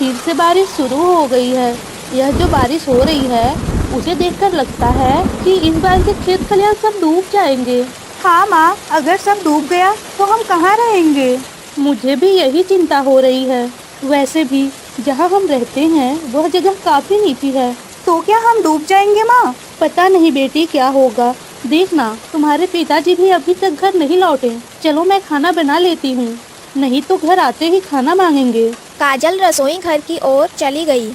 फिर से बारिश शुरू हो गई है। यह जो बारिश हो रही है उसे देखकर लगता है कि इस बार के खेत खलियान सब डूब जाएंगे। हाँ माँ, अगर सब डूब गया तो हम कहाँ रहेंगे? मुझे भी यही चिंता हो रही है। वैसे भी जहाँ हम रहते हैं वह जगह काफी नीची है। तो क्या हम डूब जाएंगे माँ? पता नहीं बेटी क्या होगा। देखना, तुम्हारे पिताजी भी अभी तक घर नहीं लौटे। चलो मैं खाना बना लेती हूँ, नहीं तो घर आते ही खाना मांगेंगे। काजल रसोई घर की ओर चली गई।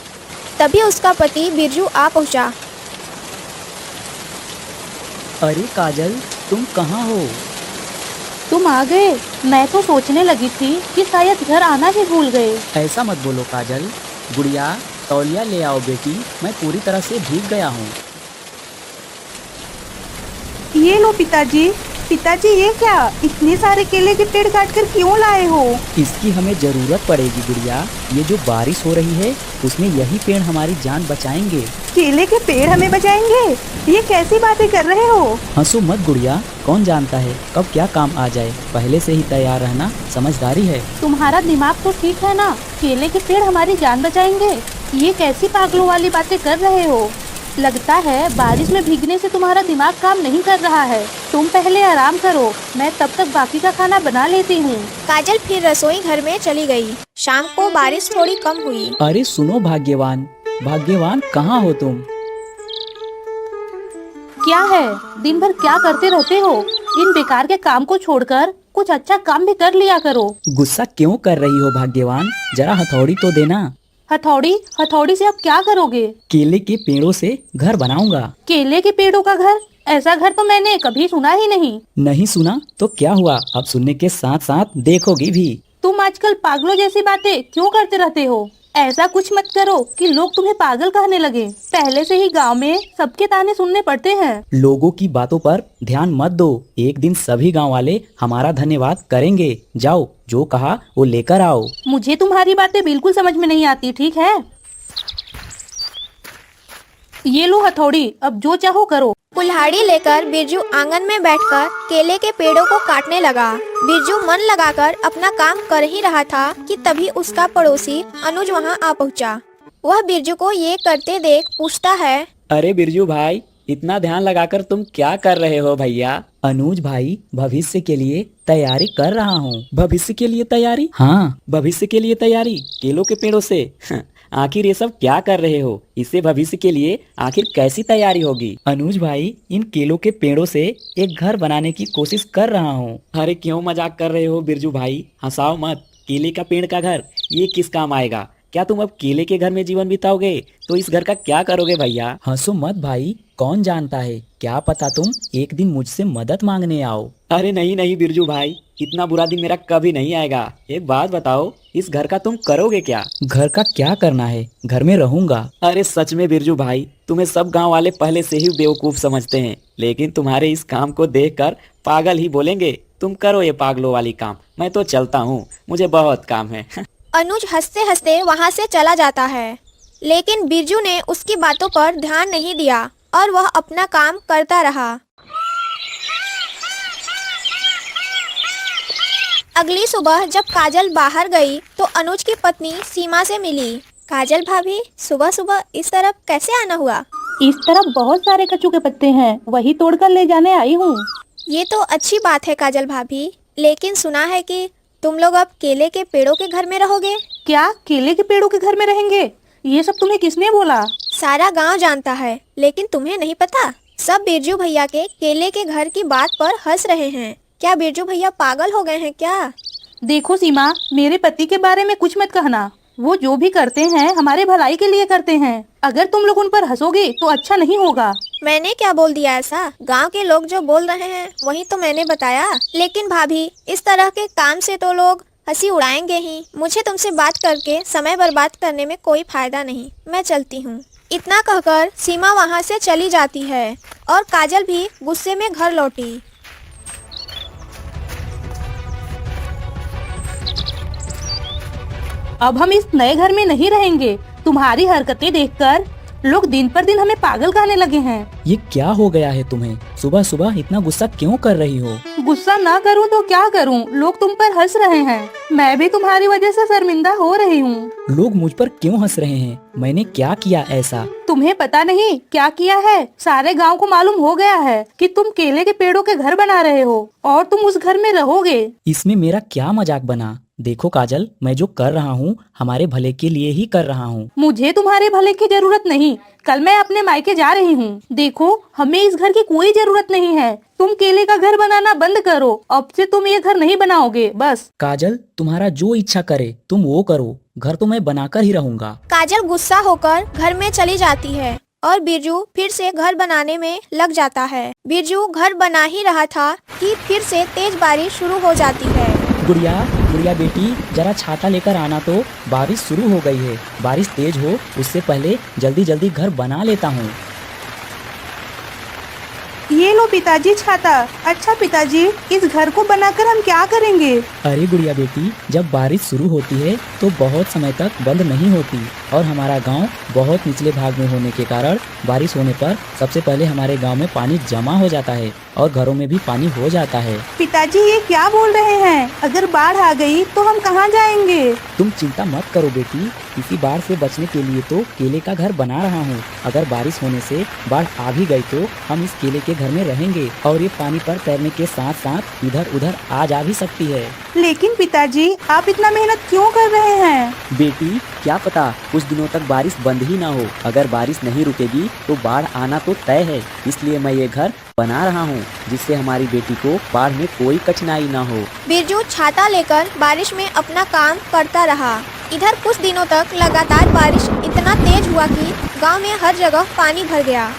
तभी उसका पति बिरजू आ पहुंचा। अरे काजल, तुम कहाँ हो? तुम आ गए। मैं तो सोचने लगी थी कि शायद घर आना ही भूल गए। ऐसा मत बोलो काजल। गुड़िया, तौलिया ले आओ बेटी, मैं पूरी तरह से भीग गया हूँ। ये लो पिताजी। पिताजी, ये क्या? इतने सारे केले के पेड़ काटकर क्यों लाए हो? इसकी हमें जरूरत पड़ेगी गुड़िया। ये जो बारिश हो रही है उसमें यही पेड़ हमारी जान बचाएंगे। केले के पेड़ हमें बचाएंगे? ये कैसी बातें कर रहे हो? हंसो मत गुड़िया, कौन जानता है कब क्या काम आ जाए। पहले से ही तैयार रहना समझदारी है। तुम्हारा दिमाग तो ठीक है ना? केले के पेड़ हमारी जान बचाएंगे? ये कैसी पागलों वाली बातें कर रहे हो? लगता है बारिश में भीगने से तुम्हारा दिमाग काम नहीं कर रहा है। तुम पहले आराम करो, मैं तब तक बाकी का खाना बना लेती हूँ। काजल फिर रसोई घर में चली गई। शाम को बारिश थोड़ी कम हुई। अरे सुनो भाग्यवान, भाग्यवान कहाँ हो तुम? क्या है, दिन भर क्या करते रहते हो? इन बेकार के काम को छोड़कर कुछ अच्छा काम भी कर लिया करो। गुस्सा क्यों कर रही हो भाग्यवान? जरा हथौड़ी तो देना। हथौड़ी? हथौड़ी से अब क्या करोगे? केले के पेड़ों से घर बनाऊंगा। केले के पेड़ों का घर? ऐसा घर तो मैंने कभी सुना ही नहीं। नहीं सुना तो क्या हुआ, अब सुनने के साथ साथ देखोगी भी। तुम आजकल पागलों जैसी बातें क्यों करते रहते हो? ऐसा कुछ मत करो कि लोग तुम्हें पागल कहने लगे। पहले से ही गांव में सबके ताने सुनने पड़ते हैं। लोगों की बातों पर ध्यान मत दो। एक दिन सभी गांव वाले हमारा धन्यवाद करेंगे। जाओ, जो कहा वो लेकर आओ। मुझे तुम्हारी बातें बिल्कुल समझ में नहीं आती, ठीक है? ये लो हथौड़ी, अब जो चाहो करो। कुल्हाड़ी लेकर बिरजू आंगन में बैठकर केले के पेड़ों को काटने लगा। बिरजू मन लगाकर अपना काम कर ही रहा था कि तभी उसका पड़ोसी अनुज वहां आ पहुंचा। वह बिरजू को ये करते देख पूछता है, अरे बिरजू भाई, इतना ध्यान लगाकर तुम क्या कर रहे हो भैया? अनुज भाई, भविष्य के लिए तैयारी कर रहा हूँ। भविष्य के लिए तैयारी? हाँ, भविष्य के लिए तैयारी केलों के पेड़ों से। आखिर ये सब क्या कर रहे हो? इससे भविष्य के लिए आखिर कैसी तैयारी होगी? अनुज भाई, इन केलों के पेड़ों से एक घर बनाने की कोशिश कर रहा हूँ। अरे क्यों मजाक कर रहे हो बिरजू भाई? हंसाओ मत। केले का पेड़ का घर ये किस काम आएगा? क्या तुम अब केले के घर में जीवन बिताओगे तो इस घर का क्या करोगे भैया? हंसो मत भाई, कौन जानता है, क्या पता तुम एक दिन मुझसे मदद मांगने आओ। अरे नहीं नहीं बिरजू भाई, इतना बुरा दिन मेरा कभी नहीं आएगा। एक बात बताओ, इस घर का तुम करोगे क्या? घर का क्या करना है, घर में रहूंगा। अरे सच में बिरजू भाई, तुम्हें सब गांव वाले पहले से ही बेवकूफ समझते हैं, लेकिन तुम्हारे इस काम को देखकर पागल ही बोलेंगे। तुम करो ये पागलों वाली काम, मैं तो चलता हूँ, मुझे बहुत काम है। अनुज हंसते हंसते वहां से चला जाता है। लेकिन बिरजू ने उसकी बातों पर ध्यान नहीं दिया और वह अपना काम करता रहा। अगली सुबह जब काजल बाहर गई तो अनुज की पत्नी सीमा से मिली। काजल भाभी, सुबह सुबह इस तरफ कैसे आना हुआ? इस तरफ बहुत सारे कच्चू के पत्ते हैं, वही तोड़कर ले जाने आई हूँ। ये तो अच्छी बात है काजल भाभी, लेकिन सुना है कि तुम लोग अब केले के पेड़ों के घर में रहोगे। क्या केले के पेड़ों के घर में रहेंगे? ये सब तुम्हें किसने बोला? सारा गांव जानता है, लेकिन तुम्हें नहीं पता। सब बिरजू भैया के केले के घर की बात पर हंस रहे हैं। क्या बिरजू भैया पागल हो गए हैं क्या? देखो सीमा, मेरे पति के बारे में कुछ मत कहना। वो जो भी करते हैं हमारे भलाई के लिए करते हैं। अगर तुम लोग उन पर हंसोगे तो अच्छा नहीं होगा। मैंने क्या बोल दिया ऐसा? गांव के लोग जो बोल रहे हैं वही तो मैंने बताया। लेकिन भाभी, इस तरह के काम से तो लोग हंसी उड़ाएंगे ही। मुझे तुमसे बात करके समय बर्बाद करने में कोई फायदा नहीं। मैं चलती हूँ। इतना कहकर सीमा वहाँ से चली जाती है और काजल भी गुस्से में घर लौटी। अब हम इस नए घर में नहीं रहेंगे। तुम्हारी हरकतें देखकर लोग दिन पर दिन हमें पागल कहने लगे हैं। ये क्या हो गया है तुम्हें? सुबह सुबह इतना गुस्सा क्यों कर रही हो? गुस्सा ना करूं तो क्या करूं? लोग तुम पर हंस रहे हैं। मैं भी तुम्हारी वजह से शर्मिंदा हो रही हूँ। लोग मुझ पर क्यों हंस रहे हैं? मैंने क्या किया ऐसा? तुम्हें पता नहीं क्या किया है? सारे गांव को मालूम हो गया है कि तुम केले के पेड़ों के घर बना रहे हो और तुम उस घर में रहोगे। इसमें मेरा क्या मजाक बना? देखो काजल, मैं जो कर रहा हूँ हमारे भले के लिए ही कर रहा हूँ। मुझे तुम्हारे भले की जरूरत नहीं। कल मैं अपने मायके जा रही हूँ। देखो, हमें इस घर की कोई जरूरत नहीं है। तुम केले का घर बनाना बंद करो। अब से तुम ये घर नहीं बनाओगे, बस। काजल, तुम्हारा जो इच्छा करे तुम वो करो। घर तो मैं बनाकर ही रहूँगा। काजल गुस्सा होकर घर में चली जाती है और बिरजू फिर से घर बनाने में लग जाता है। बिरजू घर बना ही रहा था कि फिर से तेज बारिश शुरू हो जाती है। गुड़िया, गुड़िया बेटी, जरा छाता लेकर आना तो, बारिश शुरू हो गई है। बारिश तेज हो उससे पहले जल्दी जल्दी घर बना लेता हूँ। ये लो पिताजी छाता। अच्छा पिताजी, इस घर को बनाकर हम क्या करेंगे? अरे गुड़िया बेटी, जब बारिश शुरू होती है तो बहुत समय तक बंद नहीं होती और हमारा गांव बहुत निचले भाग में होने के कारण बारिश होने पर सबसे पहले हमारे गांव में पानी जमा हो जाता है और घरों में भी पानी हो जाता है। पिताजी ये क्या बोल रहे हैं? अगर बाढ़ आ गई तो हम कहाँ जाएंगे? तुम चिंता मत करो बेटी, इसी बाढ़ से बचने के लिए तो केले का घर बना रहा हूँ। अगर बारिश होने से बाढ़ आ भी गई तो हम इस केले के घर में रहेंगे और ये पानी पर तैरने के साथ साथ इधर उधर आ जा भी सकती है। लेकिन पिताजी, आप इतना मेहनत क्यों कर रहे हैं? बेटी, क्या पता कुछ दिनों तक बारिश बंद ही ना हो। अगर बारिश नहीं रुकेगी तो बाढ़ आना तो तय है। इसलिए मैं ये घर बना रहा हूँ जिससे हमारी बेटी को बाढ़ में कोई कठिनाई ना हो। बिरजू छाता लेकर बारिश में अपना काम करता रहा। इधर कुछ दिनों तक लगातार बारिश इतना तेज हुआ कि गांव में हर जगह पानी भर गया।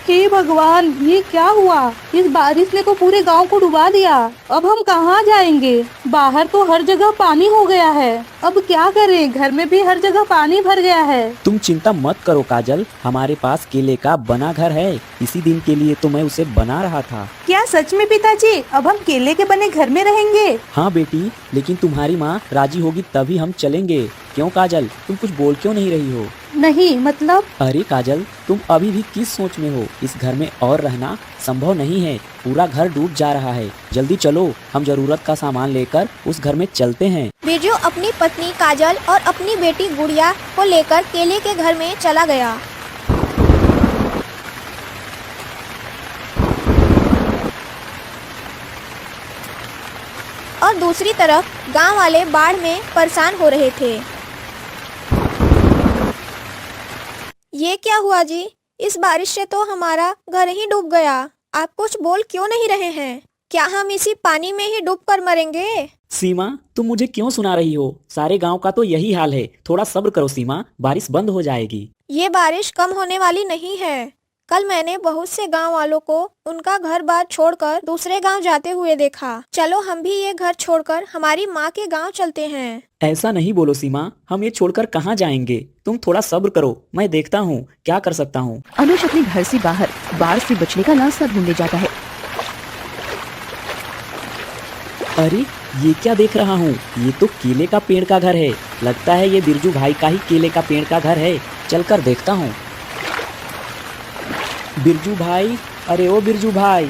हे भगवान, ये क्या हुआ? इस बारिश ने तो पूरे गांव को डुबा दिया। अब हम कहाँ जाएंगे? बाहर तो हर जगह पानी हो गया है। अब क्या करें? घर में भी हर जगह पानी भर गया है। तुम चिंता मत करो काजल, हमारे पास केले का बना घर है। इसी दिन के लिए तो मैं उसे बना रहा था। क्या सच में पिताजी? अब हम केले के बने घर में रहेंगे? हाँ बेटी, लेकिन तुम्हारी माँ राजी होगी तभी हम चलेंगे। क्यों काजल, तुम कुछ बोल क्यों नहीं रही हो? नहीं, मतलब? अरे काजल, तुम अभी भी किस सोच में हो? इस घर में और रहना संभव नहीं है। पूरा घर डूब जा रहा है। जल्दी चलो, हम जरूरत का सामान लेकर उस घर में चलते हैं। बिरजू अपनी पत्नी काजल और अपनी बेटी गुड़िया को लेकर केले के घर में चला गया। और दूसरी तरफ गांव वाले बाढ़ में परेशान हो रहे थे। ये क्या हुआ जी? इस बारिश से तो हमारा घर ही डूब गया। आप कुछ बोल क्यों नहीं रहे हैं? क्या हम इसी पानी में ही डूब कर मरेंगे? सीमा, तुम मुझे क्यों सुना रही हो? सारे गांव का तो यही हाल है। थोड़ा सब्र करो सीमा, बारिश बंद हो जाएगी। ये बारिश कम होने वाली नहीं है। कल मैंने बहुत से गांव वालों को उनका घर बार छोड़कर दूसरे गांव जाते हुए देखा। चलो हम भी ये घर छोड़कर हमारी माँ के गांव चलते हैं। ऐसा नहीं बोलो सीमा, हम ये छोड़कर कहाँ जाएंगे? तुम थोड़ा सब्र करो, मैं देखता हूँ क्या कर सकता हूँ। अनुज अपने घर से बाहर बाढ़ से बचने का रास्ता ढूंढने जाता है। अरे ये क्या देख रहा हूँ? ये तो केले का पेड़ का घर है। लगता है ये बिरजू भाई का ही केले का पेड़ का घर है। चलकर देखता हूँ। बिरजू भाई, अरे ओ बिरजू भाई।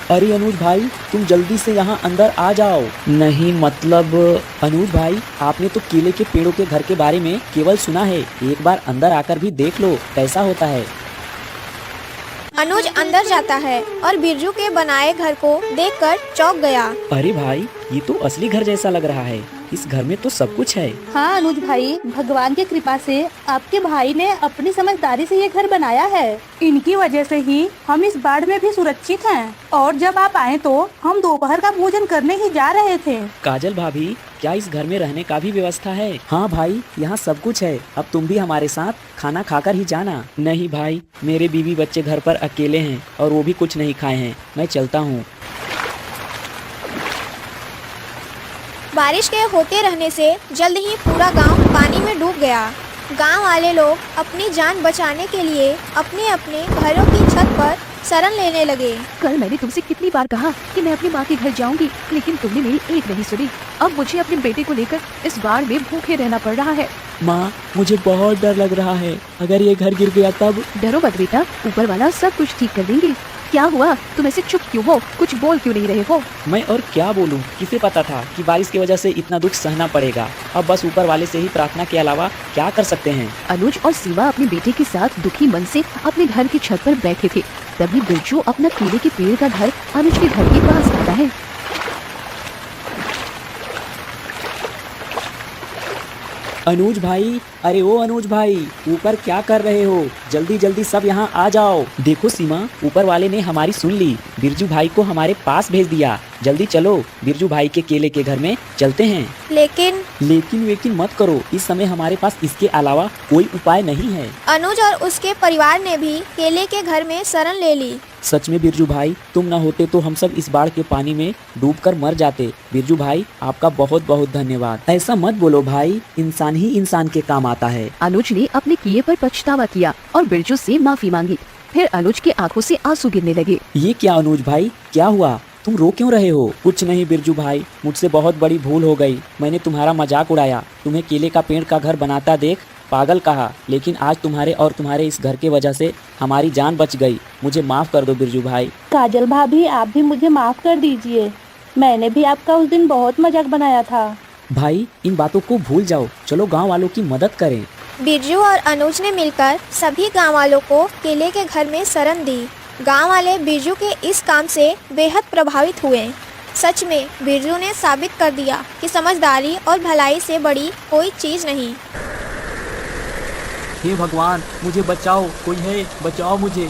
अरे अनुज भाई, तुम जल्दी से यहाँ अंदर आ जाओ। नहीं मतलब अनुज भाई, आपने तो केले के पेड़ों के घर के बारे में केवल सुना है। एक बार अंदर आकर भी देख लो कैसा होता है। अनुज अंदर जाता है और बिरजू के बनाए घर को देखकर चौंक गया। अरे भाई, ये तो असली घर जैसा लग रहा है। इस घर में तो सब कुछ है। हाँ अनुज भाई, भगवान की कृपा से आपके भाई ने अपनी समझदारी से ये घर बनाया है। इनकी वजह से ही हम इस बाढ़ में भी सुरक्षित हैं। और जब आप आए तो हम दोपहर का भोजन करने ही जा रहे थे। काजल भाभी, क्या इस घर में रहने का भी व्यवस्था है? हाँ भाई, यहाँ सब कुछ है। अब तुम भी हमारे साथ खाना खाकर ही जाना। नहीं भाई, मेरे बीवी बच्चे घर पर अकेले हैं और वो भी कुछ नहीं खाए हैं। मैं चलता हूँ। बारिश के होते रहने से जल्द ही पूरा गांव पानी में डूब गया। गांव वाले लोग अपनी जान बचाने के लिए अपने अपने घरों की छत पर शरण लेने लगे। कल मैंने तुमसे कितनी बार कहा कि मैं अपनी माँ के घर जाऊंगी, लेकिन तुमने मेरी एक नहीं सुनी। अब मुझे अपने बेटे को लेकर इस बाढ़ में भूखे रहना पड़ रहा है। माँ, मुझे बहुत डर लग रहा है। अगर ये घर गिर गया तब? डरो मत बेटा, ऊपर वाला सब कुछ ठीक कर देंगे। क्या हुआ? तुम ऐसे चुप क्यों हो? कुछ बोल क्यों नहीं रहे हो? मैं और क्या बोलूं? किसे पता था कि बारिश की वजह से इतना दुख सहना पड़ेगा। अब बस ऊपर वाले से ही प्रार्थना के अलावा क्या कर सकते हैं। अनुज और सीमा अपने बेटे के साथ दुखी मन से अपने घर की छत पर बैठे थे। तभी बिरजू अपना केले के पेड़ का घर अनुज के घर के पास आता है। अनुज भाई, अरे ओ अनुज भाई, ऊपर क्या कर रहे हो? जल्दी जल्दी सब यहाँ आ जाओ। देखो सीमा, ऊपर वाले ने हमारी सुन ली, बिरजू भाई को हमारे पास भेज दिया। जल्दी चलो, बिरजू भाई के केले के घर में चलते हैं। लेकिन लेकिन मत करो, इस समय हमारे पास इसके अलावा कोई उपाय नहीं है। अनुज और उसके परिवार ने भी केले के घर में शरण ले ली। सच में बिरजू भाई, तुम न होते तो हम सब इस बाढ़ के पानी में डूबकर मर जाते। बिरजू भाई, आपका बहुत बहुत धन्यवाद। ऐसा मत बोलो भाई, इंसान ही इंसान के काम आता है। अनुज ने अपने किए पर पछतावा किया और बिरजू से माफी मांगी। फिर अनुज की आंखों से आंसू गिरने लगे। ये क्या अनुज भाई, क्या हुआ? तुम रो क्यों रहे हो? कुछ नहीं बिरजू भाई, मुझसे बहुत बड़ी भूल हो गई। मैंने तुम्हारा मजाक उड़ाया, तुम्हें केले का पेड़ का घर बनाता देख पागल कहा, लेकिन आज तुम्हारे और तुम्हारे इस घर के वजह से हमारी जान बच गई। मुझे माफ कर दो बिरजू भाई। काजल भाभी, आप भी मुझे माफ कर दीजिए। मैंने भी आपका उस दिन बहुत मजाक बनाया था। भाई, इन बातों को भूल जाओ, चलो गांव वालों की मदद करें। बिरजू और अनुज ने मिलकर सभी गांव वालों को केले के घर में शरण दी। गांव वाले बिरजू के इस काम से बेहद प्रभावित हुए। सच में बिरजू ने साबित कर दिया कि समझदारी और भलाई से बड़ी कोई चीज नहीं। हे भगवान, मुझे बचाओ, कोई है, बचाओ मुझे।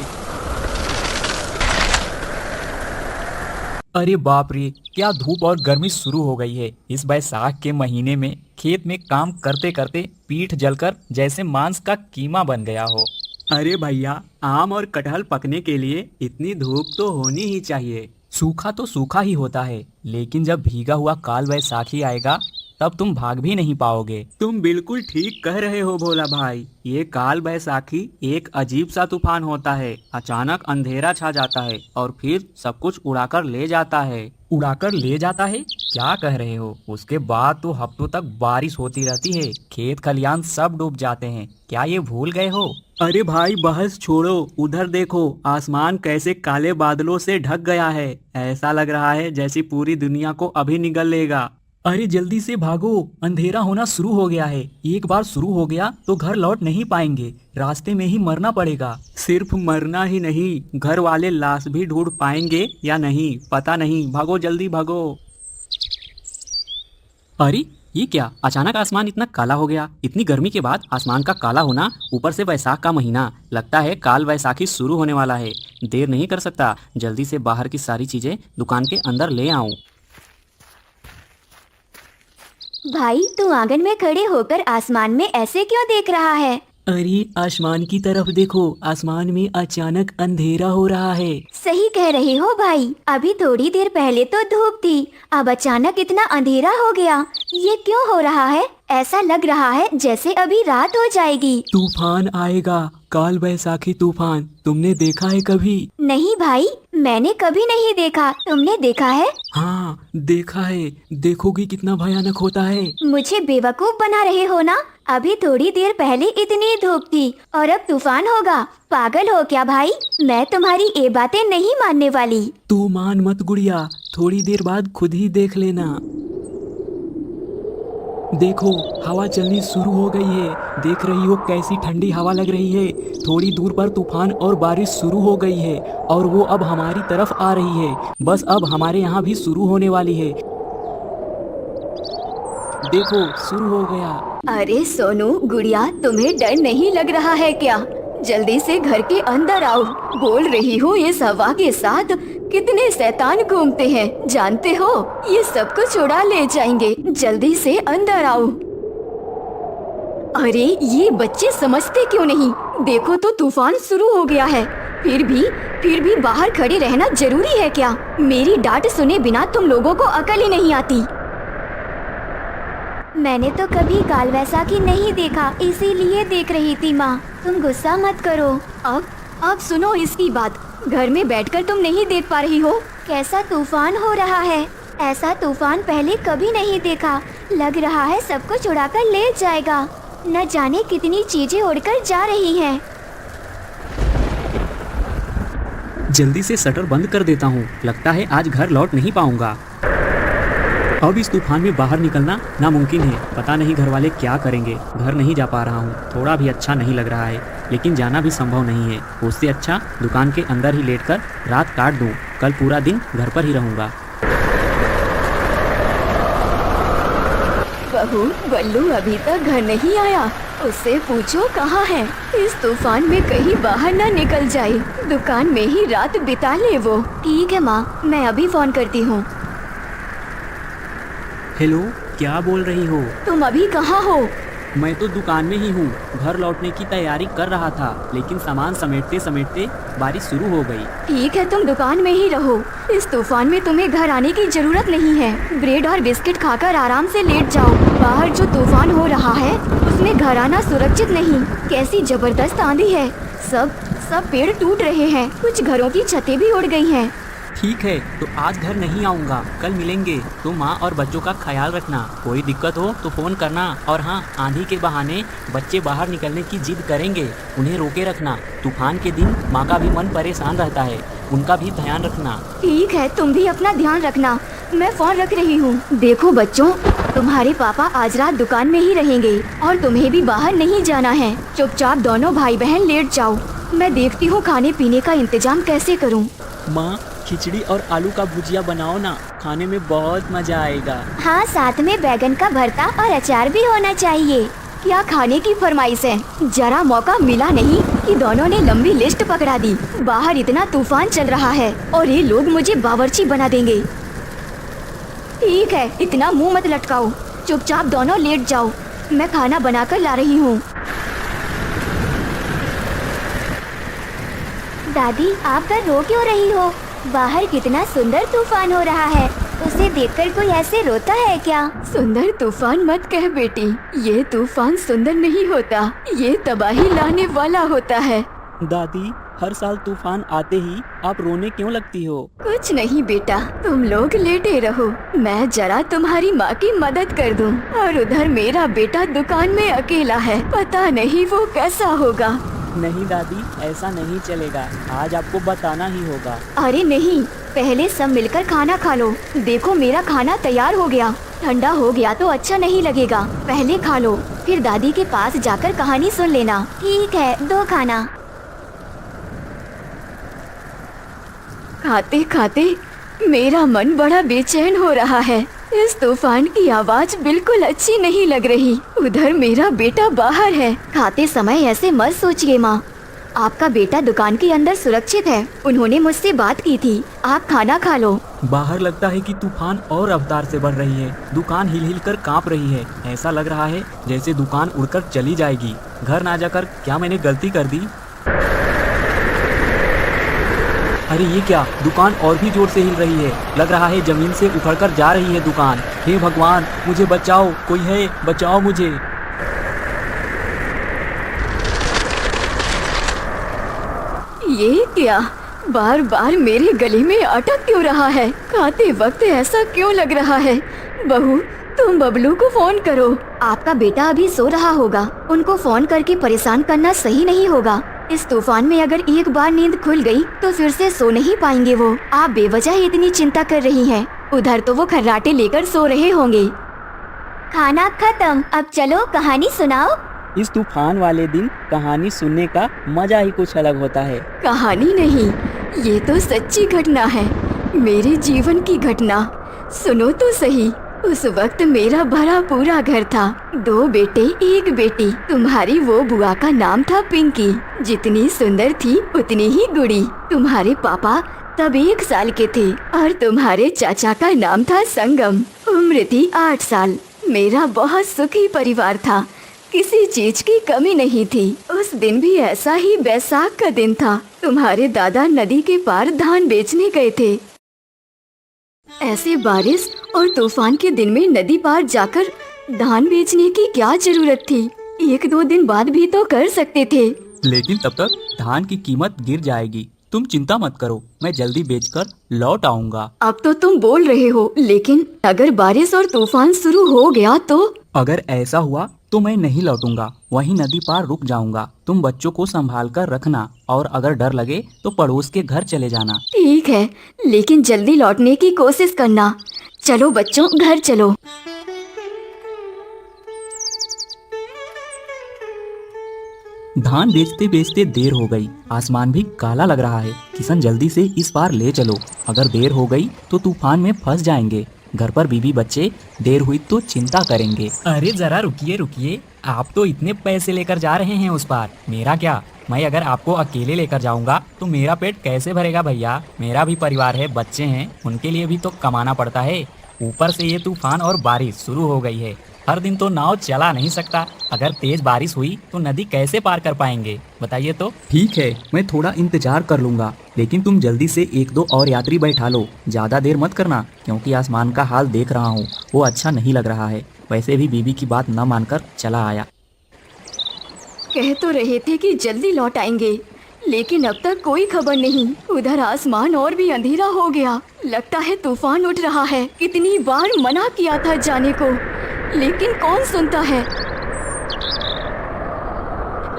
अरे बाप रे, क्या धूप और गर्मी शुरू हो गई है। इस बैसाख के महीने में खेत में काम करते करते पीठ जलकर जैसे मांस का कीमा बन गया हो। अरे भैया, आम और कटहल पकने के लिए इतनी धूप तो होनी ही चाहिए। सूखा तो सूखा ही होता है, लेकिन जब भीगा हुआ काल वैसाखी आएगा तब तुम भाग भी नहीं पाओगे। तुम बिल्कुल ठीक कह रहे हो भोला भाई। ये काल बैसाखी एक अजीब सा तूफान होता है। अचानक अंधेरा छा जाता है और फिर सब कुछ उड़ाकर ले जाता है। उड़ाकर ले जाता है? क्या कह रहे हो? उसके बाद तो हफ्तों तक बारिश होती रहती है, खेत खलियान सब डूब जाते हैं। क्या ये भूल गए हो? अरे भाई, बहस छोड़ो, उधर देखो, आसमान कैसे काले बादलों से ढक गया है। ऐसा लग रहा है जैसे पूरी दुनिया को अभी निगल लेगा। अरे जल्दी से भागो, अंधेरा होना शुरू हो गया है। एक बार शुरू हो गया तो घर लौट नहीं पाएंगे, रास्ते में ही मरना पड़ेगा। सिर्फ मरना ही नहीं, घर वाले लाश भी ढूंढ पाएंगे या नहीं पता नहीं। भागो, जल्दी भागो। अरे ये क्या, अचानक आसमान इतना काला हो गया। इतनी गर्मी के बाद आसमान का काला होना, ऊपर से वैसाख का महीना, लगता है काल वैसाखी शुरू होने वाला है। देर नहीं कर सकता, जल्दी से बाहर की सारी चीजें दुकान के अंदर ले आऊं। भाई, तू आंगन में खड़े होकर आसमान में ऐसे क्यों देख रहा है? अरे आसमान की तरफ देखो, आसमान में अचानक अंधेरा हो रहा है। सही कह रहे हो भाई, अभी थोड़ी देर पहले तो धूप थी, अब अचानक इतना अंधेरा हो गया। ये क्यों हो रहा है? ऐसा लग रहा है जैसे अभी रात हो जाएगी। तूफान आएगा, काल वैसाखी तूफान। तुमने देखा है कभी? नहीं भाई, मैंने कभी नहीं देखा। तुमने देखा है? हाँ देखा है। देखोगी कितना भयानक होता है। मुझे बेवकूफ बना रहे हो ना? अभी थोड़ी देर पहले इतनी धूप थी और अब तूफान होगा। पागल हो क्या भाई? मैं तुम्हारी ये बातें नहीं मानने वाली। तू मान मत गुड़िया, थोड़ी देर बाद खुद ही देख लेना। देखो, हवा चलनी शुरू हो गई है। देख रही हो कैसी ठंडी हवा लग रही है। थोड़ी दूर पर तूफान और बारिश शुरू हो गई है और वो अब हमारी तरफ आ रही है। बस अब हमारे यहाँ भी शुरू होने वाली है। देखो, शुरू हो गया। अरे सोनू, गुड़िया, तुम्हें डर नहीं लग रहा है क्या? जल्दी से घर के अंदर आओ। बोल रही हूँ, इस हवा के साथ कितने शैतान घूमते हैं, जानते हो? ये सब कुछ उड़ा ले जाएंगे। जल्दी से अंदर आओ। अरे ये बच्चे समझते क्यों नहीं? देखो तो तूफान शुरू हो गया है। फिर भी बाहर खड़े रहना जरूरी है क्या? मेरी डांट सुने बिना तुम लोगों को अकल ही नहीं आती। मैंने तो कभी काल वैसाखी नहीं देखा, इसीलिए देख रही थी माँ। तुम गुस्सा मत करो। अब सुनो इसकी बात। घर में बैठकर तुम नहीं देख पा रही हो? कैसा तूफान हो रहा है। ऐसा तूफान पहले कभी नहीं देखा। लग रहा है सब कुछ उड़ाकर ले जाएगा। न जाने कितनी चीजें उड़कर जा रही हैं। जल्दी से शटर बंद कर देता हूँ, लगता है आज घर लौट नहीं पाऊंगा। अब इस तूफान में बाहर निकलना नामुमकिन है। पता नहीं घर वाले क्या करेंगे। घर नहीं जा पा रहा हूँ, थोड़ा भी अच्छा नहीं लग रहा है, लेकिन जाना भी संभव नहीं है। उससे अच्छा दुकान के अंदर ही लेटकर रात काट दूँ। कल पूरा दिन घर पर ही रहूँगा। बहू, बल्लू अभी तक घर नहीं आया, उससे पूछो कहाँ है। इस तूफान में कहीं बाहर ना निकल जाए, दुकान में ही रात बिता ले वो। ठीक है माँ, मैं अभी फोन करती हूँ। हेलो, क्या बोल रही हो? तुम अभी कहाँ हो? मैं तो दुकान में ही हूँ। घर लौटने की तैयारी कर रहा था, लेकिन सामान समेटते समेटते बारिश शुरू हो गई। ठीक है, तुम दुकान में ही रहो। इस तूफान में तुम्हें घर आने की जरूरत नहीं है। ब्रेड और बिस्किट खाकर आराम से लेट जाओ। बाहर जो तूफान हो रहा है उसमें घर आना सुरक्षित नहीं। कैसी जबरदस्त आंधी है। सब पेड़ टूट रहे हैं, कुछ घरों की छतें भी उड़ गई हैं। ठीक है, तो आज घर नहीं आऊँगा, कल मिलेंगे। तो माँ और बच्चों का ख्याल रखना। कोई दिक्कत हो तो फोन करना। और हाँ, आंधी के बहाने बच्चे बाहर निकलने की जिद करेंगे, उन्हें रोके रखना। तूफान के दिन माँ का भी मन परेशान रहता है, उनका भी ध्यान रखना। ठीक है, तुम भी अपना ध्यान रखना। मैं फोन रख रही हूँ। देखो बच्चों, तुम्हारे पापा आज रात दुकान में ही रहेंगे और तुम्हें भी बाहर नहीं जाना है। चुपचाप दोनों भाई बहन लेट जाओ। मैं देखती हूँ खाने पीने का इंतजाम कैसे करूँ। माँ, खिचड़ी और आलू का भुजिया बनाओ ना, खाने में बहुत मजा आएगा। हाँ, साथ में बैगन का भरता और अचार भी होना चाहिए। क्या खाने की फरमाइश है। जरा मौका मिला नहीं कि दोनों ने लंबी लिस्ट पकड़ा दी। बाहर इतना तूफान चल रहा है और ये लोग मुझे बावर्ची बना देंगे। ठीक है, इतना मुंह मत लटकाओ, चुपचाप दोनों लेट जाओ। मैं खाना बनाकर ला रही हूँ। दादी, आप घर रो क्यों रही हो? बाहर कितना सुंदर तूफान हो रहा है, उसे देखकर कोई ऐसे रोता है क्या? सुंदर तूफान मत कह बेटी, ये तूफान सुंदर नहीं होता, ये तबाही लाने वाला होता है। दादी, हर साल तूफान आते ही आप रोने क्यों लगती हो? कुछ नहीं बेटा, तुम लोग लेटे रहो, मैं जरा तुम्हारी माँ की मदद कर दूं। और उधर मेरा बेटा दुकान में अकेला है, पता नहीं वो कैसा होगा। नहीं दादी, ऐसा नहीं चलेगा, आज आपको बताना ही होगा। अरे नहीं, पहले सब मिलकर खाना खा लो। देखो मेरा खाना तैयार हो गया, ठंडा हो गया तो अच्छा नहीं लगेगा। पहले खा लो, फिर दादी के पास जाकर कहानी सुन लेना। ठीक है, दो खाना। खाते खाते मेरा मन बड़ा बेचैन हो रहा है। इस तूफान की आवाज बिल्कुल अच्छी नहीं लग रही। उधर मेरा बेटा बाहर है। खाते समय ऐसे मत सोचिए माँ, आपका बेटा दुकान के अंदर सुरक्षित है। उन्होंने मुझसे बात की थी। आप खाना खा लो। बाहर लगता है कि तूफान और रफ्तार से बढ़ रही है। दुकान हिल हिल कर कांप रही है। ऐसा लग रहा है जैसे दुकान उड़कर चली जाएगी। घर ना जाकर क्या मैंने गलती कर दी? अरे ये क्या, दुकान और भी जोर से हिल रही है। लग रहा है जमीन से उखड़कर जा रही है दुकान। हे भगवान, मुझे बचाओ, कोई है, बचाओ मुझे। ये क्या, बार बार मेरे गले में अटक क्यों रहा है? खाते वक्त ऐसा क्यों लग रहा है? बहू, तुम बबलू को फोन करो। आपका बेटा अभी सो रहा होगा, उनको फोन करके परेशान करना सही नहीं होगा। इस तूफान में अगर एक बार नींद खुल गई तो फिर से सो नहीं पाएंगे वो। आप बेवजह इतनी चिंता कर रही हैं। उधर तो वो खर्राटे लेकर सो रहे होंगे। खाना खत्म, अब चलो कहानी सुनाओ। इस तूफान वाले दिन कहानी सुनने का मजा ही कुछ अलग होता है। कहानी नहीं, ये तो सच्ची घटना है, मेरे जीवन की घटना। सुनो तो सही। उस वक्त मेरा भरा पूरा घर था, 2 बेटे 1 बेटी। तुम्हारी वो बुआ का नाम था पिंकी, जितनी सुंदर थी उतनी ही गुड़ी। तुम्हारे पापा तब 1 साल के थे और तुम्हारे चाचा का नाम था संगम, उम्र थी 8 साल। मेरा बहुत सुखी परिवार था, किसी चीज की कमी नहीं थी। उस दिन भी ऐसा ही बैसाख का दिन था। तुम्हारे दादा नदी के पार धान बेचने गए थे। ऐसे बारिश और तूफान के दिन में नदी पार जाकर धान बेचने की क्या जरूरत थी? 1-2 दिन बाद भी तो कर सकते थे। लेकिन तब तक धान की कीमत गिर जाएगी। तुम चिंता मत करो, मैं जल्दी बेचकर लौट आऊंगा। अब तो तुम बोल रहे हो, लेकिन अगर बारिश और तूफान शुरू हो गया तो? अगर ऐसा हुआ तो मैं नहीं लौटूंगा, वहीं नदी पार रुक जाऊंगा। तुम बच्चों को संभाल कर रखना और अगर डर लगे तो पड़ोस के घर चले जाना। ठीक है, लेकिन जल्दी लौटने की कोशिश करना। चलो बच्चों, घर चलो। धान बेचते बेचते देर हो गई, आसमान भी काला लग रहा है। किशन जल्दी से इस पार ले चलो, अगर देर हो गई तो तूफान में फंस जाएंगे। घर पर बीवी बच्चे देर हुई तो चिंता करेंगे। अरे जरा रुकिए रुकिए, आप तो इतने पैसे लेकर जा रहे हैं उस पार, मेरा क्या? मैं अगर आपको अकेले लेकर जाऊंगा तो मेरा पेट कैसे भरेगा भैया? मेरा भी परिवार है, बच्चे हैं, उनके लिए भी तो कमाना पड़ता है। ऊपर से ये तूफान और बारिश शुरू हो गई है, हर दिन तो नाव चला नहीं सकता। अगर तेज बारिश हुई तो नदी कैसे पार कर पाएंगे, बताइए तो। ठीक है, मैं थोड़ा इंतजार कर लूंगा, लेकिन तुम जल्दी से एक दो और यात्री बैठा लो। ज्यादा देर मत करना, क्योंकि आसमान का हाल देख रहा हूँ, वो अच्छा नहीं लग रहा है। वैसे भी बीवी की बात न मानकर चला आया। कह तो रहे थे कि जल्दी लौट आएंगे, लेकिन अब तक कोई खबर नहीं। उधर आसमान और भी अंधेरा हो गया, लगता है तूफान उठ रहा है। कितनी बार मना किया था जाने को, लेकिन कौन सुनता है।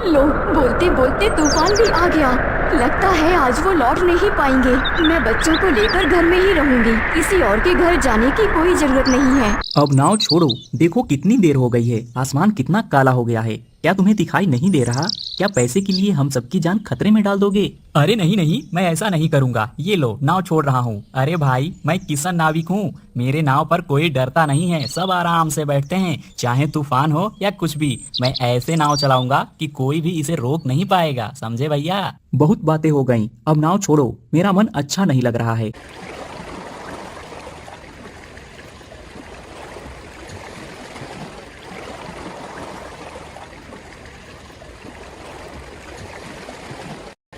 लो, बोलते बोलते तूफान भी आ गया। लगता है आज वो लौट नहीं पाएंगे। मैं बच्चों को लेकर घर में ही रहूंगी, किसी और के घर जाने की कोई जरूरत नहीं है। अब नाव छोड़ो, देखो कितनी देर हो गई है, आसमान कितना काला हो गया है। क्या तुम्हें दिखाई नहीं दे रहा? क्या पैसे के लिए हम सबकी जान खतरे में डाल दोगे? अरे नहीं नहीं, मैं ऐसा नहीं करूँगा। ये लो, नाव छोड़ रहा हूँ। अरे भाई, मैं किशन नाविक हूँ, मेरे नाव पर कोई डरता नहीं है, सब आराम से बैठते हैं, चाहे तूफान हो या कुछ भी। मैं ऐसे नाव चलाऊंगा कि कोई भी इसे रोक नहीं पाएगा, समझे भैया? बहुत बातें हो गयी, अब नाव छोड़ो, मेरा मन अच्छा नहीं लग रहा है।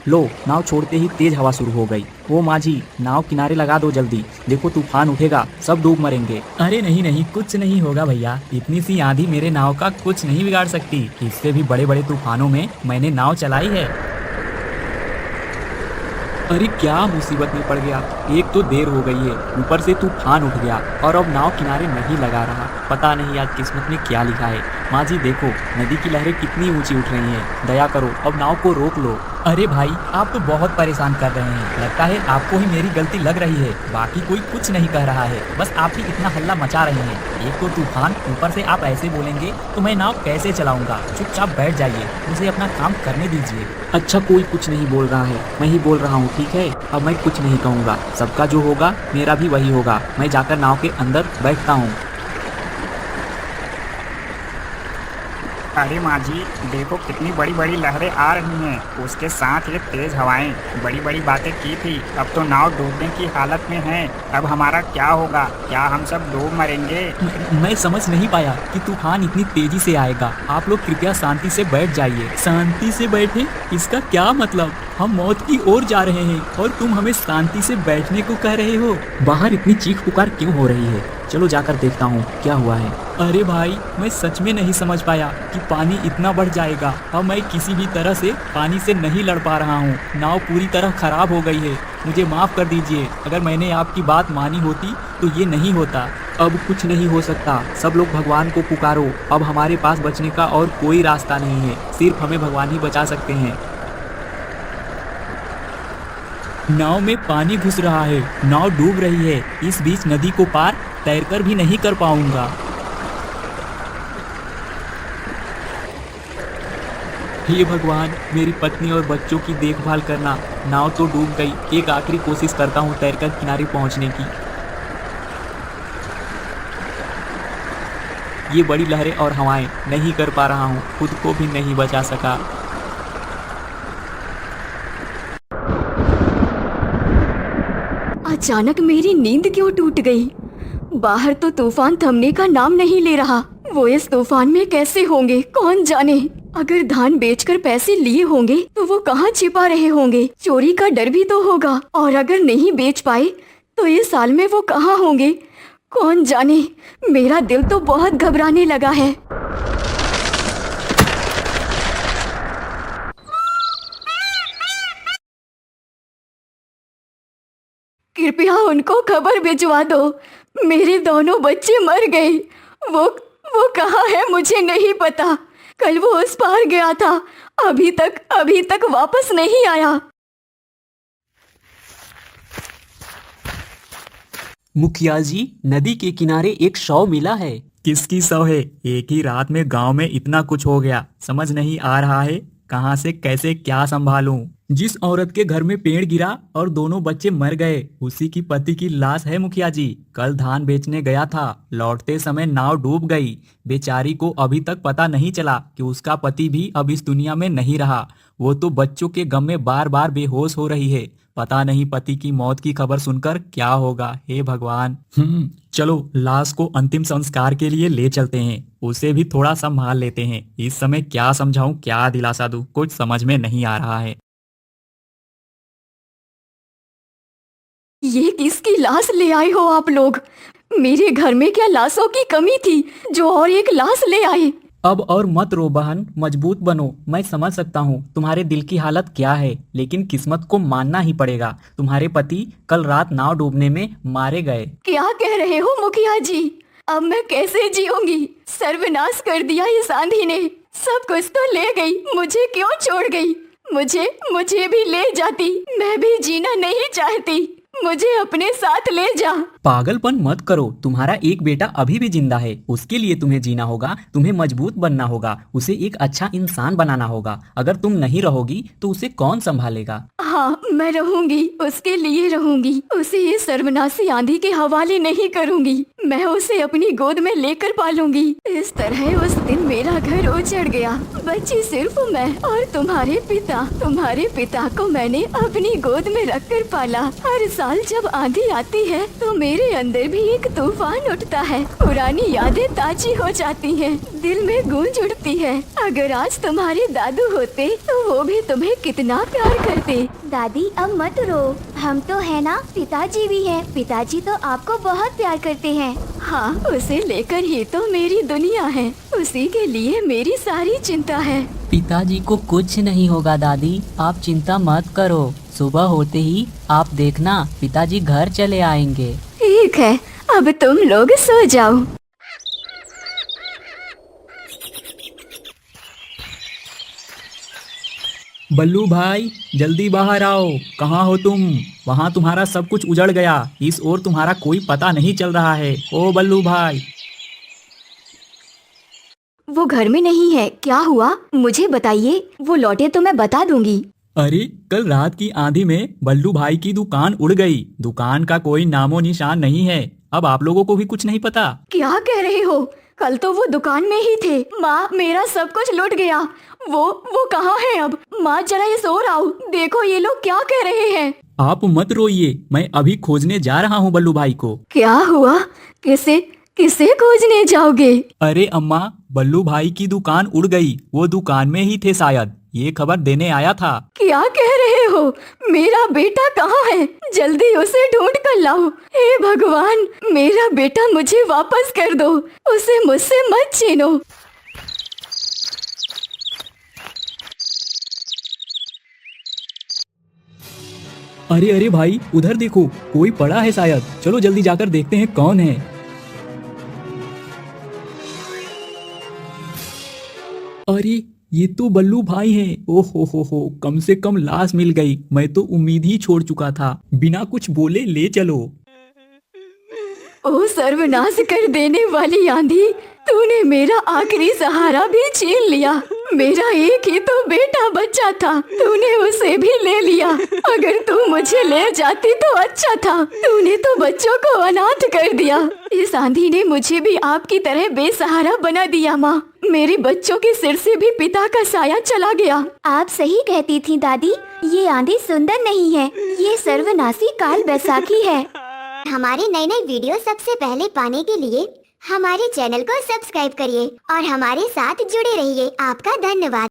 लो, नाव छोड़ते ही तेज हवा शुरू हो गई। वो माझी, नाव किनारे लगा दो जल्दी, देखो तूफान उठेगा, सब डूब मरेंगे। अरे नहीं नहीं, कुछ नहीं होगा भैया, इतनी सी आंधी मेरे नाव का कुछ नहीं बिगाड़ सकती। इससे भी बड़े बड़े तूफानों में मैंने नाव चलाई है। अरे क्या मुसीबत में पड़ गया, एक तो देर हो गई है, ऊपर से तूफान उठ गया और अब नाव किनारे नहीं लगा रहा। पता नहीं आज किस्मत में क्या लिखा है। माँ जी देखो, नदी की लहरें कितनी ऊंची उठ रही हैं, दया करो अब नाव को रोक लो। अरे भाई, आप तो बहुत परेशान कर रहे हैं, लगता है आपको ही मेरी गलती लग रही है, बाकी कोई कुछ नहीं कह रहा है, बस आप ही इतना हल्ला मचा रहे हैं। एक तो तूफान, ऊपर से आप ऐसे बोलेंगे तो मैं नाव कैसे चलाऊंगा? चुपचाप बैठ जाइए, मुझे अपना काम करने दीजिए। अच्छा, कोई कुछ नहीं बोल रहा है, मैं ही बोल रहा हूँ, ठीक है? अब मैं कुछ नहीं कहूँगा, सबका जो होगा मेरा भी वही होगा। मैं जाकर नाव के अंदर बैठता हूँ। अरे माँ जी, देखो कितनी बड़ी बड़ी लहरें आ रही हैं, उसके साथ ये तेज हवाएं। बड़ी बड़ी बातें की थी, अब तो नाव डूबने की हालत में है। अब हमारा क्या होगा? क्या हम सब डूब मरेंगे? मैं समझ नहीं पाया कि तूफान इतनी तेजी से आएगा। आप लोग कृपया शांति से बैठ जाइए। शांति से बैठे? इसका क्या मतलब? हम मौत की ओर जा रहे हैं और तुम हमें शांति से बैठने को कह रहे हो? बाहर इतनी चीख पुकार क्यों हो रही है? चलो जाकर देखता हूँ क्या हुआ है। अरे भाई, मैं सच में नहीं समझ पाया कि पानी इतना बढ़ जाएगा। अब मैं किसी भी तरह से पानी से नहीं लड़ पा रहा हूँ, नाव पूरी तरह खराब हो गई है। मुझे माफ़ कर दीजिए, अगर मैंने आपकी बात मानी होती तो ये नहीं होता। अब कुछ नहीं हो सकता, सब लोग भगवान को पुकारो। अब हमारे पास बचने का और कोई रास्ता नहीं है, सिर्फ हमें भगवान ही बचा सकते हैं। नाव में पानी घुस रहा है, नाव डूब रही है, इस बीच नदी को पार तैरकर भी नहीं कर पाऊंगा। हे भगवान, मेरी पत्नी और बच्चों की देखभाल करना। नाव तो डूब गई, एक आखिरी कोशिश करता हूँ तैरकर किनारे पहुँचने की। ये बड़ी लहरें और हवाएं, नहीं कर पा रहा हूँ, खुद को भी नहीं बचा सका। अचानक मेरी नींद क्यों टूट गई? बाहर तो तूफान थमने का नाम नहीं ले रहा। वो इस तूफान में कैसे होंगे कौन जाने। अगर धान बेचकर पैसे लिए होंगे तो वो कहाँ छिपा रहे होंगे? चोरी का डर भी तो होगा, और अगर नहीं बेच पाए तो इस साल में वो कहाँ होंगे कौन जाने। मेरा दिल तो बहुत घबराने लगा है। कृपया उनको खबर भिजवा दो, मेरे दोनों बच्चे मर गए। वो कहाँ है मुझे नहीं पता। कल वो उस पार गया था, अभी तक वापस नहीं आया। मुखिया जी, नदी के किनारे एक शव मिला है। किसकी शव है? एक ही रात में गांव में इतना कुछ हो गया, समझ नहीं आ रहा है कहां से कैसे क्या संभालूं। जिस औरत के घर में पेड़ गिरा और दोनों बच्चे मर गए, उसी की पति की लाश है मुखिया जी। कल धान बेचने गया था, लौटते समय नाव डूब गई। बेचारी को अभी तक पता नहीं चला कि उसका पति भी अब इस दुनिया में नहीं रहा। वो तो बच्चों के गम में बार बार बेहोश हो रही है। पता नहीं पति की मौत की खबर सुनकर क्या होगा। हे भगवान। चलो लाश को अंतिम संस्कार के लिए ले चलते हैं, उसे भी थोड़ा संभाल लेते हैं। इस समय क्या समझाऊं, क्या दिलासा दूं, कुछ समझ में नहीं आ रहा है। ये किसकी लाश ले आए हो आप लोग? मेरे घर में क्या लाशों की कमी थी जो और एक लाश ले आए? अब और मत रो बहन, मजबूत बनो। मैं समझ सकता हूँ तुम्हारे दिल की हालत क्या है, लेकिन किस्मत को मानना ही पड़ेगा। तुम्हारे पति कल रात नाव डूबने में मारे गए। क्या कह रहे हो मुखिया जी? अब मैं कैसे जीऊंगी? सर्वनाश कर दिया इस आंधी ने। सब कुछ तो ले गई, मुझे क्यों छोड़ गई? मुझे भी ले जाती, मैं भी जीना नहीं चाहती। मुझे अपने साथ ले जा। पागलपन मत करो, तुम्हारा एक बेटा अभी भी जिंदा है। उसके लिए तुम्हें जीना होगा, तुम्हें मजबूत बनना होगा, उसे एक अच्छा इंसान बनाना होगा। अगर तुम नहीं रहोगी तो उसे कौन संभालेगा? हाँ, मैं रहूंगी, उसके लिए रहूंगी। उसे ये सर्वनाशी आंधी के हवाले नहीं करूंगी। मैं उसे अपनी गोद में लेकर पालूंगी। इस तरह उस दिन मेरा घर उजड़ गया। बच्ची सिर्फ मैं और तुम्हारे पिता को मैंने अपनी गोद में रखकर पाला। हर साल जब आंधी आती है तो मेरे अंदर भी एक तूफान उठता है। पुरानी यादें ताजी हो जाती हैं, दिल में गूंज उठती है। अगर आज तुम्हारे दादू होते तो वो भी तुम्हें कितना प्यार करते। दादी अब मत रो, हम तो है ना, पिताजी भी है। पिताजी तो आपको बहुत प्यार करते हैं। हाँ, उसे लेकर ही तो मेरी दुनिया है। उसी के लिए मेरी सारी चिंता है। पिताजी को कुछ नहीं होगा दादी, आप चिंता मत करो। सुबह होते ही आप देखना पिताजी घर चले आएंगे। ठीक है, अब तुम लोग सो जाओ। बल्लू भाई जल्दी बाहर आओ। कहाँ हो तुम? वहाँ तुम्हारा सब कुछ उजड़ गया, इस ओर तुम्हारा कोई पता नहीं चल रहा है। ओ बल्लू भाई। वो घर में नहीं है, क्या हुआ मुझे बताइए। वो लौटे तो मैं बता दूंगी। अरे कल रात की आंधी में बल्लू भाई की दुकान उड़ गई। दुकान का कोई नामो निशान नहीं है। अब आप लोगों को भी कुछ नहीं पता? क्या कह रहे हो? कल तो वो दुकान में ही थे। माँ, मेरा सब कुछ लुट गया। वो कहाँ है अब? माँ जरा इस ओर आओ, देखो ये लोग क्या कह रहे हैं। आप मत रोइए, मैं अभी खोजने जा रहा हूँ बल्लू भाई को। क्या हुआ? किसे खोजने जाओगे? अरे अम्मा, बल्लू भाई की दुकान उड़ गई। वो दुकान में ही थे शायद, ये खबर देने आया था। क्या कह रहे हो? मेरा बेटा कहाँ है? जल्दी उसे ढूंढ कर लाओ। हे भगवान, मेरा बेटा मुझे वापस कर दो, उसे मुझसे मत छीनो। अरे अरे भाई, उधर देखो, कोई पड़ा है शायद। चलो जल्दी जाकर देखते हैं कौन है। अरे ये तो बल्लू भाई हैं। ओहो हो, कम से कम लाश मिल गई। मैं तो उम्मीद ही छोड़ चुका था। बिना कुछ बोले ले चलो। ओ सर्वनाश कर देने वाली आंधी, तूने मेरा आखिरी सहारा भी छीन लिया। मेरा एक ही तो बेटा बच्चा था, तूने उसे भी ले लिया। अगर तू मुझे ले जाती तो अच्छा था। तूने तो बच्चों को अनाथ कर दिया। इस आंधी ने मुझे भी आपकी तरह बेसहारा बना दिया। माँ, मेरे बच्चों के सिर से भी पिता का साया चला गया। आप सही कहती थी दादी, ये आंधी सुंदर नहीं है, ये सर्वनाशी काल बैसाखी है। हमारे नए वीडियो सबसे पहले पाने के लिए हमारे चैनल को सब्सक्राइब करिए और हमारे साथ जुड़े रहिए। आपका धन्यवाद।